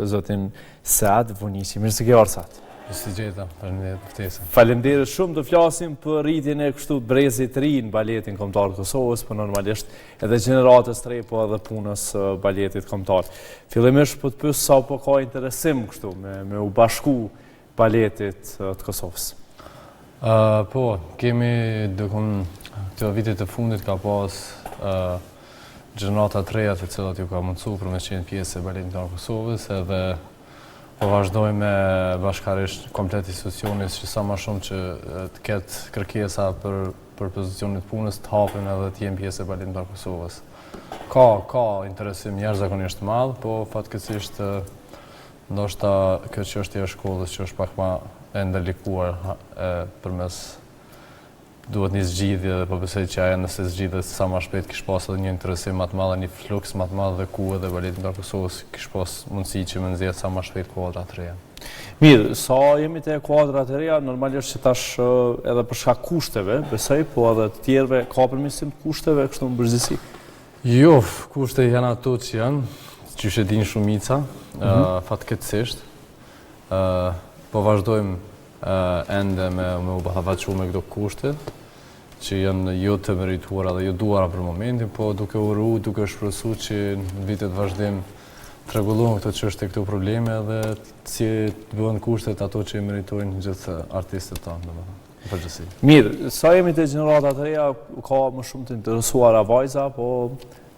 zotin Saad Vonisi. Mirë se ke ardhur Saad. Si gjeta, faleminderit për ftesën. Faleminderit shumë. Do flasim për rritjen e kështu të brezit të ri në baletin kombëtar të Kosovës, por normalisht edhe gjeneratës të re, po edhe punës baletit kombëtar. Fillimisht po të pyes sa po ka interesim kështu me u bashku baletit të Kosovës. Po, kemi këto vitet të fundit ka pas gjenerata të reja të cilat ju ka mundësu për me qenë pjesë e baletit kombëtar të Kosovës, edhe po vazhdojmë me bashkarisht komplet institucionit që sa ma shumë që të ketë kërkesa për pozicionit punës të hapin edhe të jenë pjesë e baletit kombëtar të Kosovës. Ka interesim jashtëzakonisht madh, po fatkeqësisht ndoshta kjo çështje e shkollës që është pak më e ndërlikuar përmes duhet një zgjidhje dhe po besoj që ajo nëse zgjidhet sa më shpejt kish pas edhe një interesim më të madh, një fluks më të madh dhe ku edhe baleti kombëtar Kosovës kish pas mundësi që më nxjerr sa më shpejt kuadra të reja. Mirë, sa jemi te kuadra të reja, normalisht që tash edhe për shkak kushteve, besoj, po edhe të tjerëve ka përmirësim të kushteve kështu në përgjithësi. Jo, kushtet janë ato që janë, që e din shumica, fatkeqësisht. Po vazhdojmë ende me u ballafaqu me këto kushte që janë jo të merituara dhe jo duara për momentin, po duke uru, duke shpresu që në vitet vazhdim të rregullohen këto çështje, këto probleme dhe si të bëhen kushtet ato që i meritojnë gjithë artistët tanë, domethënë, përgjithësi. Mirë, sa jemi te gjeneratat e reja, ka më shumë të interesuara vajza, po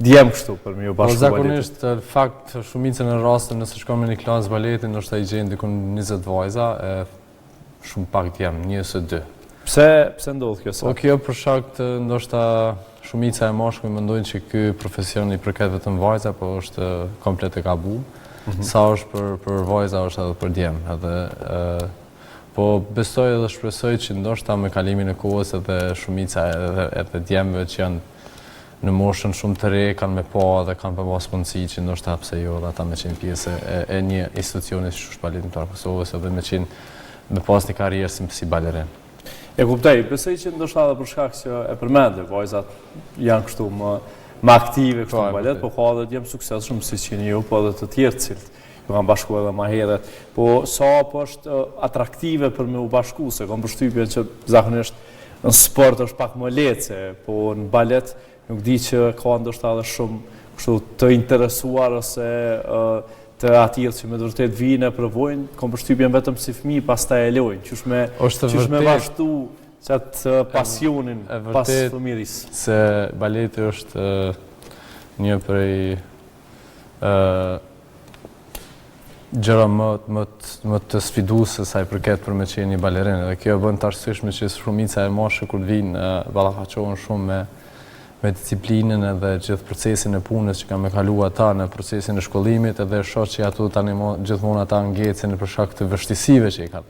djem kështu për me ju bashku baletin. Zakonisht, në fakt, shumicën e rasteve nëse shkon me një klasë baleti, ndoshta i gjen diku 20 vajza, shumë pak djem, 1 ose 2. Pse ndodh kjo sa? Po kjo për shkak të ndoshta shumica e mashkull mendojnë që ky profesion i përket vetëm vajza, po është komplet e gabuar. Sa është për vajza është edhe për djem, edhe po besoj edhe shpresoj që ndoshta me kalimin e kohës edhe shumica edhe djemve që janë në moshën shumë të re kanë me pa dhe kanë pas mundësi që ndoshta pse jo dhe ata me qenë pjesë e një institucioni që është baleti kombëtar Kosovës edhe me pas një karrierë si balerin. E kuptoj, besoj që ndoshta edhe për shkak që e përmendë, vajzat janë kështu më aktive kështu në balet, po ka edhe djem suksesshëm siç jeni ju, po edhe të tjerë cilët ju kanë bashkuar edhe më herët. Po sa po është atraktive për me u bashku, se kam përshtypjen që zakonisht në sport është pak më lehtë, po në balet nuk di që ka ndoshta edhe shumë kështu të interesuar ose të atyre që me vërtet vinë e provojnë, kam përshtypjen vetëm si fëmijë, pastaj e lojnë. Qysh me vazhdu qatë pasionin pas fëmijërisë. Se baleti është një prej gjëra më të sfiduese sa i përket për me qenë një balerin. Dhe kjo bën të arsyeshme që shumica e mashkull kur vinë ballafaqohen shumë me disiplinën edhe gjithë procesin e punës që kanë me kalu ata në procesin e shkollimit edhe shoh që ato tani gjithmonë ata ngecen për shkak të vështirësive që i kanë.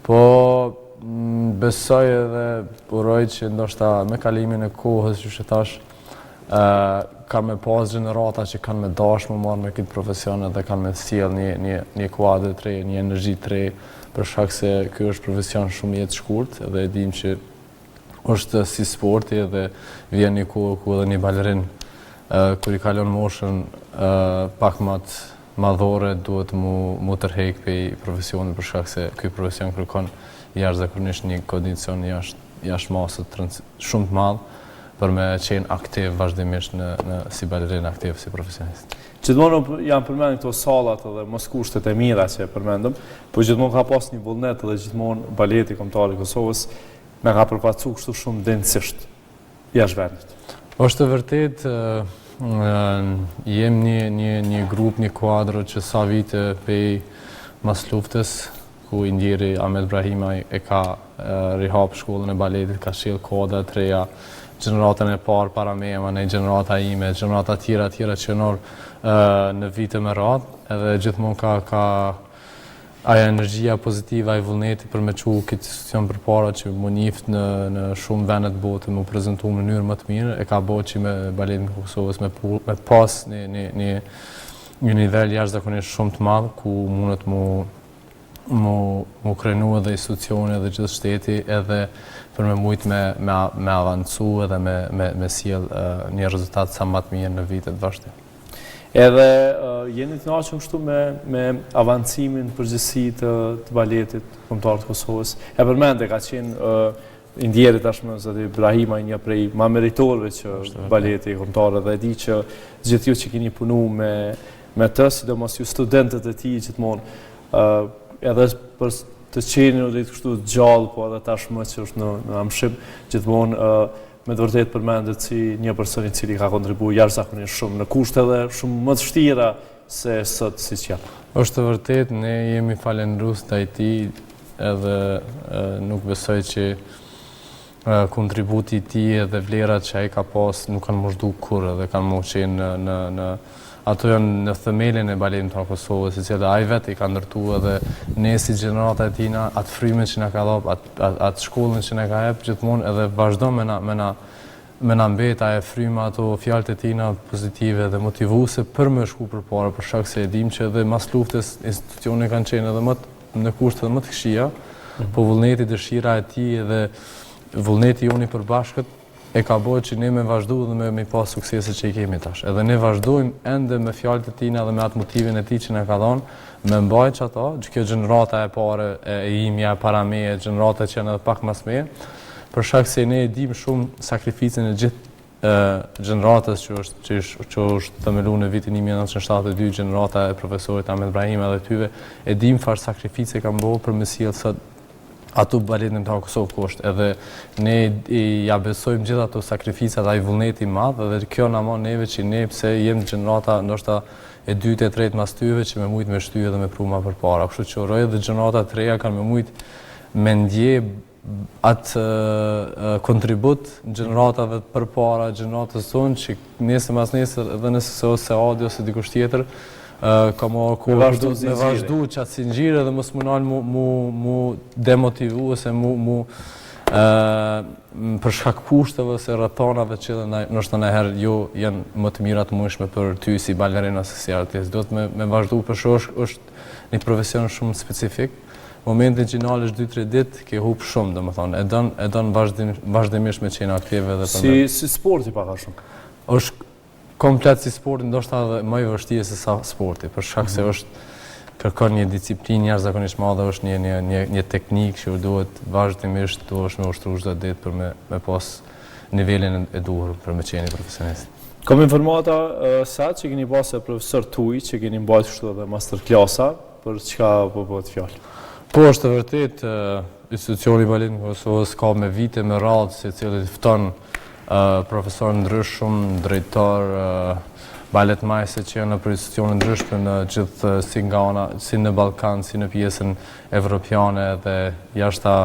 Po besoj edhe uroj që ndoshta me kalimin e kohës që thash kanë me pas gjenerata që kanë me dashur më marrë me këtë profesion dhe kanë me sjell një kuadër të re, një energji të re për shkak se ky është profesion shumë i shkurt dhe e dim që është si sporti dhe vjen një kohë ku edhe një balerin kur i kalon moshën pak më të madhore duhet mu tërheq prej profesionit për shkak se ky profesion kërkon jashtëzakonisht një kondicion jashtëmasë shumë të madh për me qenë aktiv vazhdimisht si balerin aktiv si profesionist. Gjithmonë janë përmendur këto sallat edhe mos kushtet e mira që e përmendëm, po gjithmonë ka pas një vullnet edhe gjithmonë baleti kombëtar i Kosovës me ka përfacu kështu shumë denësisht jashtë vendit. Është vërtet, jem një grup, një kuadrë që sa vite pej mas luftës, ku i ndjeri Ahmed Brahima e ka rihap shkollën e baletit, ka sjell koda të reja, gjeneratën e parë para meje, ne gjenerata ime, gjenerata tjera që në vite me radhë, edhe gjithmonë ka aja energjia pozitiva i vullneti për me qu këtë institucion për para që mu njift në shumë vendet botë mu prezentu në mënyrë më të mirë, e ka bo që me baletin e Kosovës me pas një nivel jashtëzakonisht shumë të madh ku mundet mu krenu edhe institucione edhe gjithë shteti edhe për me mujt me avancu edhe me sjell një rezultat sa më të mirë në vitet vazhdim. Edhe jeni të kënaqur kështu me avancimin përgjithësi të baletit kombëtar të Kosovës. E përmendë ka qenë i ndjerit tashmë zoti Ibrahima, një prej më meritorëve që baleti kombëtar, dhe e di që gjithë ju që keni punuar me të, sidomos ju studentët e tij gjithmonë, edhe për të qenë rritë kështu gjallë, po edhe tashmë që është në amshim, gjithmonë me të vërtet përmendet si një person i cili ka kontribuar jashtëzakonisht shumë në kushte edhe shumë më të vështira se sot siç janë. Është të vërtet, ne jemi falendrues ndaj tij, edhe nuk besoj që kontributi i tij dhe vlerat që ai ka pas nuk kanë mushdu kurrë dhe kanë më qenë në ato janë në themelin e baletit të Kosovës, si ai vetë i ka ndërtuar, edhe ne si gjenerata e tina, atë frymën që na ka dhënë, atë shkollën që na ka jep gjithmonë, edhe vazhdo me na mbet ajo fryma, ato fjalët e tina pozitive dhe motivuese për me shku përpara, për shkak se e dim që edhe mas luftës institucionet kanë qenë edhe më në kushte dhe më të këqija, po vullneti, dëshira e tij dhe vullneti joni i përbashkët e ka bërë që ne me vazhdu dhe me pas suksese që i kemi tash. Edhe ne vazhdojmë ende me fjalët e tina dhe me atë motivin e tij që na ka dhënë, me mbajt që ato, që kjo gjenerata e pare e imja, para meje, gjenerata që janë edhe pak mas meje, për shkak se ne e dim shumë sakrificën e gjithë gjeneratës që është themeluar në vitin 1972, gjenerata e profesorit Ahmed Ibrahima dhe tyve, e dim farë sakrifice kanë bërë për me sjellë sot ato baletin të Kosovë kusht, edhe ne ja besojmë gjithë ato sakrificat, ai vullneti i madh, dhe kjo na mon neve që ne pse jemi gjenerata ndoshta e dytë e tretë mas tyve që me mujt me shtyje dhe me pru ma përpara. Kështu që uroj edhe gjenerata të reja kanë me mujt me ndje atë kontribut gjeneratave të përpara, gjeneratës tonë që nesër mas nesër edhe nëse ose audio ose dikush tjetër ka me vazhdu që atë singjire dhe mos munal mu demotivu ose mu për shkak kushteve ose rrethanave që ndoshta ndonjëherë jo janë më të mira të mundshme për ty si balerin ose si artist. Duhet me vazhdu për shkak është një profesion shumë specifik. Momentin që nalesh 2-3 ditë ke hub shumë, domethënë, e don vazhdimisht me qenë aktive dhe si sporti pak a shumë. Është komplet si sporti, ndoshta edhe më i vështirë se sa sporti, për shkak se është kërkon një disiplinë jashtëzakonisht madhe, është një teknikë që duhet vazhdimisht me ushtruar çdo ditë për me pas nivelin e duhur për me qenë profesionist. Kam informata sa që keni pasur profesor tuaj që keni mbajtur kështu edhe masterklasa, për çka po bëhet fjalë? Po, është të vërtet, institucioni i baletit të Kosovës ka me vite me radhë secili fton profesor ndryshëm, drejtor, balet majse që janë për institucione ndryshme në gjithë si në Ballkan, si në pjesën evropiane dhe jashta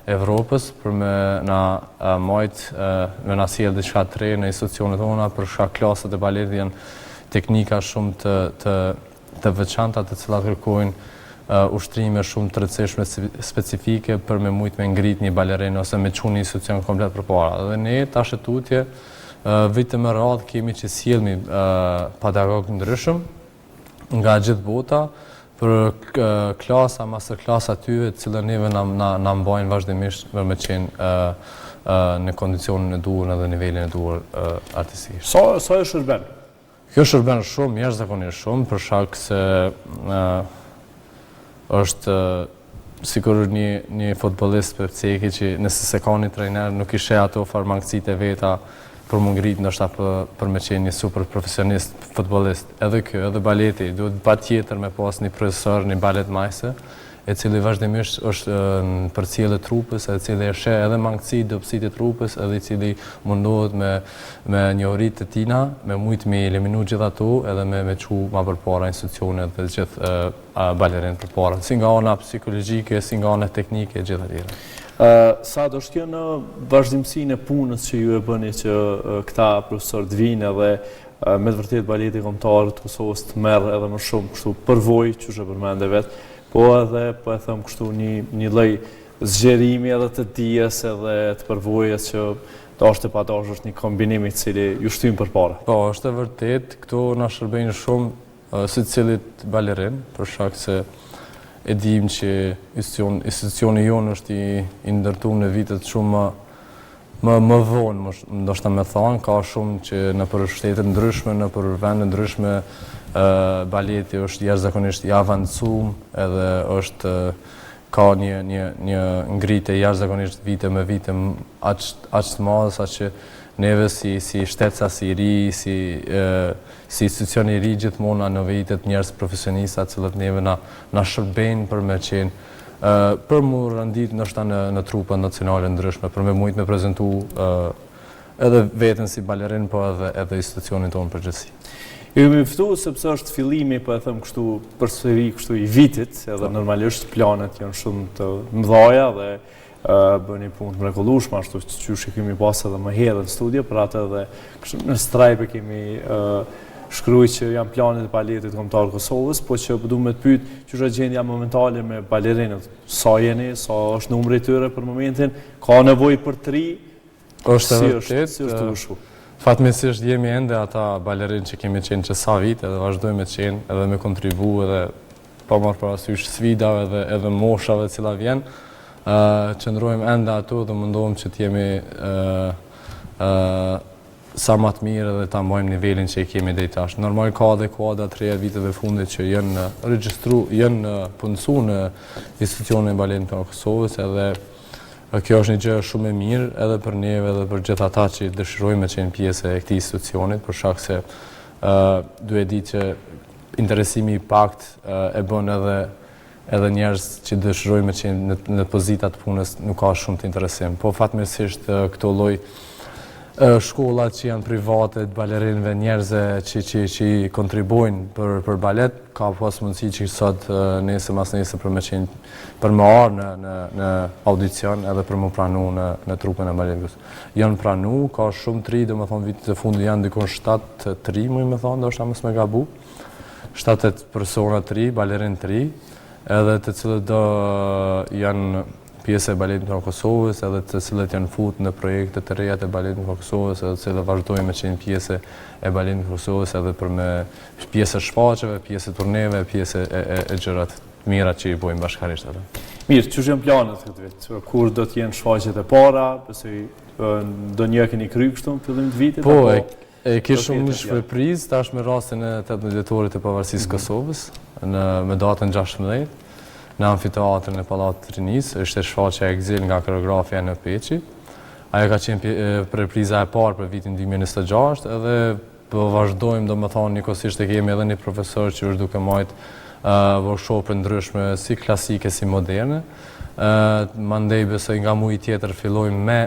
Evropës, për me na majt, me na sjellë diçka të re në institucionet tona, për shkak klasat e baletit janë teknika shumë të veçanta të cilat kërkojnë ushtrime shumë të rëndësishme specifike për me mujt me ngrit një balerin ose me çuar një institucion komplet përpara. Dhe ne tash tutje vite më radhë kemi që sjellmi pedagogë ndryshëm nga gjithë bota për klasa, masterklasa tyve, të cilën neve na mbajnë vazhdimisht për me qenë në kondicionin e duhur dhe nivelin e duhur artistikisht. Sa e shërben? Kjo shërben shumë, jashtëzakonisht shumë, për shkak se është sikur një futbollist për ceki që nëse se ka një trajner nuk i sheh ato farmangësitë e veta për më ngrit ndoshta për me qenë një super profesionist futbollist. Edhe kjo, edhe baleti, duhet patjetër me pas një profesor, një balet majse, e cili vazhdimisht është në përcjellje trupës, e cili e sheh edhe mangësitë, dobësitë e trupës, edhe i cili mundohet me njohuritë të tina, me mujt me eliminu gjithë ato, edhe me çu më përpara institucionet dhe gjithë balerinë përpara, si nga ana psikologjike, si nga ana teknike, gjithë tjera. Sa do shkjo në vazhdimsinë e punës që ju e bëni që këta profesor të vinë edhe me të vërtet baleti kombëtar të Kosovës të merr edhe më shumë kështu përvojë, që është përmendë vetë, po edhe po e them kështu një lloj zgjerimi edhe të dijes edhe të përvojës që dashur pa dashur është një kombinim i cili ju shtyn përpara. Po, është e vërtet, këto na shërbejnë shumë secilit balerin, për shkak se e dim që institucioni jonë është i ndërtuar në vitet shumë më vonë, ndoshta me thonë, ka shumë që në për shtete ndryshme, në për vende ndryshme, baleti është jashtëzakonisht i avancuar edhe është ka një ngritje jashtëzakonisht vite me vite aq të madhe saqë neve si shtetësa, si ri, si institucion i ri gjithmonë na novitet njerëz profesionista cilët neve na shërbejnë për me qenë për mu rëndit nështë në trupa nacionale ndryshme, për me mujtë me prezentu edhe vetën si balerin, po edhe institucionin tonë përgjithësi. Ju kemi ftu sepse është fillimi, po e them kështu përsëri kështu i vitit, edhe normalisht planet janë shumë të mëdha dhe bëni punë të mrekullueshme, ashtu siç e kemi pas edhe më herë në studio, për atë edhe në Stripe kemi shkruaj që janë planet e baletit kombëtar Kosovës, po që du me të pyet që është gjendja momentale me balerinët, sa jeni, sa është numri i tyre për momentin, ka nevojë për të ri, është si vërtet, është të vëshu. Fatmirësisht jemi ende ata balerinë që kemi qenë që sa vite edhe vazhdojmë të qenë edhe me kontribu edhe pa marrë parasysh sfidave edhe moshave cila vjen, qëndrojmë ende ato dhe mundohem që t'jemi sa më të mirë dhe ta mbajmë nivelin që i kemi deri tash. Normal ka dhe kuadra të reja viteve fundit që janë janë punësu në institucionin e baletit të Kosovës edhe kjo është një gjë shumë e mirë edhe për neve edhe për gjithë ata që dëshirojmë të qenë pjesë e këtij institucionit, për shkak se duhet ditë që interesimi i pakt e bën edhe njerëz që dëshirojmë të qenë në pozita të punës nuk ka shumë të interesim. Po fatmirësisht këto lloj shkollat që janë private, balerinëve, njerëzve që kontribuojnë për balet, ka pas mundësi që sot nesër mas nesër për me arë në audicion edhe për më pranu në trupën e baletit. Janë pranu, ka shumë tri, dhe më thonë vitit e fundit janë dikon 7-3, më thonë, do është mos me gabu. 7 persona 3, balerin 3, edhe të cilët do janë pjesë e baletit në Kosovës, edhe të cilët janë futur në projekte të reja të baletit në Kosovës, edhe të cilët vazhdojnë me qenë pjesë e baletit në Kosovës, edhe për me pjesë e shfaqeve, pjesë e turneve, pjesë e gjërat mira që i bojmë bashkarisht atë. Mirë, që janë planet këtë vit? Kur do të jenë shfaqjet e para, besoj ndonjë keni kryer kështu në fillim të vitit? Po, e kishim një shpërprizë tash me rastin e 18 dhjetorit të pavarësisë Kosovës, me datën 16. Në amfiteatrën e Pallatit Rinis, është shfaqja e Exil nga koreografja në Peçi. Ajo ka qenë repriza e parë për vitin 2026 edhe po vazhdojmë domethënë njëkohësisht e kemi edhe një profesor që është duke marrë workshop ndryshme si klasike si moderne. Mandej besoj nga muji tjetër fillojmë me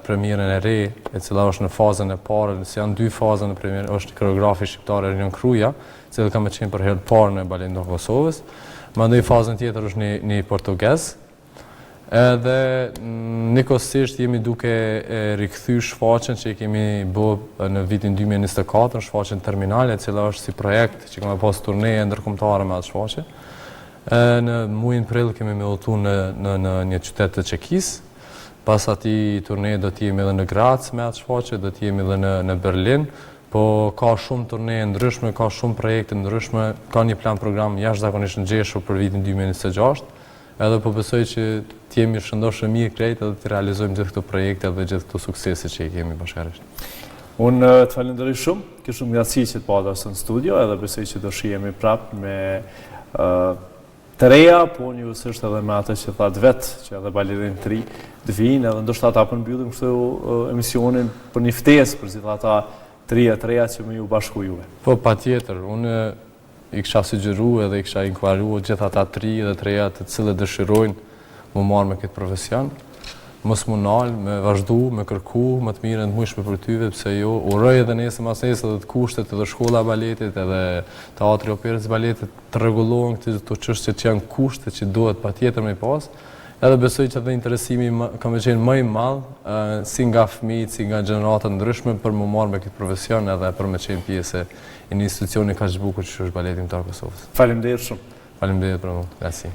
premierën e re, e cila është në fazën e parë, se janë 2 faza në premierë, është koreografi shqiptare Rion Kruja, i cili ka qenë për herë të parë në baletin e Kosovës. Mandej fazën tjetër është një portugez, edhe njëkohësisht jemi duke rikthy shfaqjen që i kemi bërë në vitin 2024, shfaqjen terminale, e cila është si projekt që kemi pas turneje ndërkombëtare me atë shfaqje. Në muajin prill kemi me udhëtu në një qytet të Çekisë. Pas atij turneje do të jemi edhe në Graz me atë shfaqje, do të jemi edhe në Berlin. Po ka shumë turneje ndryshme, ka shumë projekte ndryshme, ka një plan program jashtëzakonisht ngjeshur për vitin 2026, edhe po besoj që të jemi shëndoshë mirë krejt edhe të realizojmë gjithë këto projekte dhe gjithë këto suksese që i kemi bashkarisht. Unë të falenderoj shumë, ke shumë gnaqësi që të pata së në studio, edhe besoj që do shihemi prapë me të reja, po njësisht edhe me atë që thatë vetë, që edhe balerin 3 të vinë, edhe ndoshta ata përmbyllim kështu emisionin për një ftesë për gjithë ata të reja që me ju bashku juve. Po, patjetër, unë i kisha sugjeruar edhe i kisha inkuaruar gjithë ata 3 dhe të reja të cilët dëshirojnë më marrë me këtë profesion, mos më nalë, me vazhdu, me kërku, më të mirën të mujshme për tyve, pse jo, uroj edhe nesër mas nesër edhe të kushtet edhe shkolla baletit, edhe teatri operës baletit të rregullohen këto çështje që janë kushte që duhet patjetër me pas. Edhe besoj që edhe interesimi ka me qenë më i madh si nga fëmijët, si nga gjenerata ndryshme për më marrë me këtë profesion edhe për me qenë pjesë e një institucioni kaq të bukur që është baleti kombëtar Kosovës. Faleminderit shumë. Faleminderit për mua. Grazie.